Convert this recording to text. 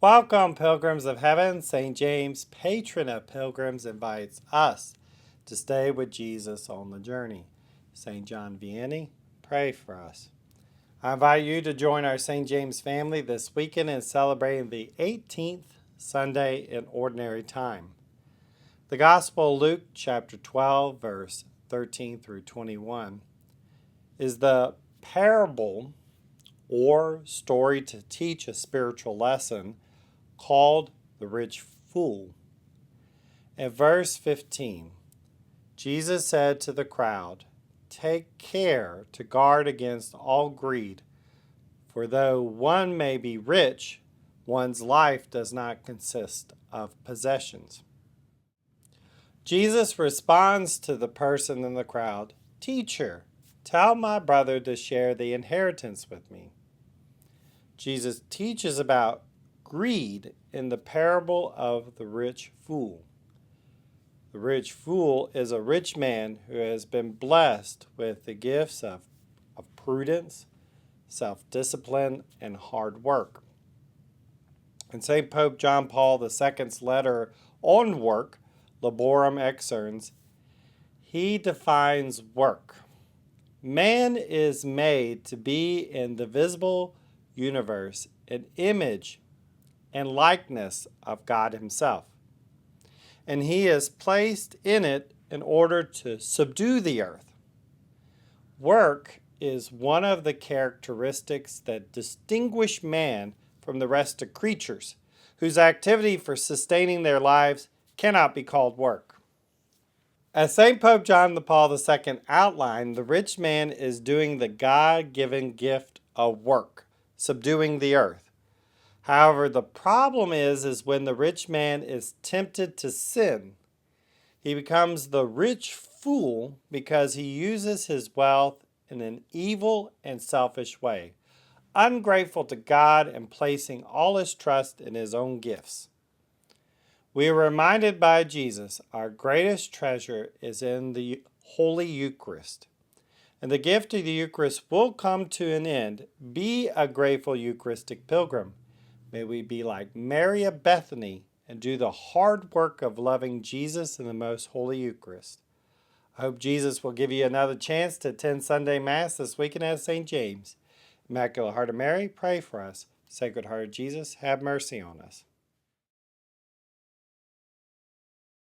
Welcome, pilgrims of heaven. Saint James, patron of pilgrims, invites us to stay with Jesus on the journey. St. John Vianney, pray for us. I invite you to join our St. James family this weekend in celebrating the 18th Sunday in Ordinary Time. The Gospel of Luke chapter 12, verse 13 through 21 is the parable or story to teach a spiritual lesson called the rich fool. At verse 15, Jesus said to the crowd, "Take care to guard against all greed, for though one may be rich, one's life does not consist of possessions." Jesus responds to the person in the crowd, "Teacher, tell my brother to share the inheritance with me." Jesus teaches about greed in the parable of the rich fool. The rich fool is a rich man who has been blessed with the gifts of prudence, self-discipline, and hard work. In St. Pope John Paul II's letter on work, Laborem Exerns, he defines work. Man is made to be in the visible universe an image and likeness of God himself. And he is placed in it in order to subdue the earth. Work is one of the characteristics that distinguish man from the rest of creatures, whose activity for sustaining their lives cannot be called work. As St. Pope John Paul II outlined, the rich man is doing the God-given gift of work, subduing the earth. However, the problem is when the rich man is tempted to sin, he becomes the rich fool because he uses his wealth in an evil and selfish way, ungrateful to God and placing all his trust in his own gifts. We are reminded by Jesus our greatest treasure is in the Holy Eucharist. And the gift of the Eucharist will come to an end. Be a grateful Eucharistic pilgrim. May we be like Mary of Bethany and do the hard work of loving Jesus in the most Holy Eucharist. I hope Jesus will give you another chance to attend Sunday Mass this weekend at St. James. Immaculate Heart of Mary, pray for us. Sacred Heart of Jesus, have mercy on us.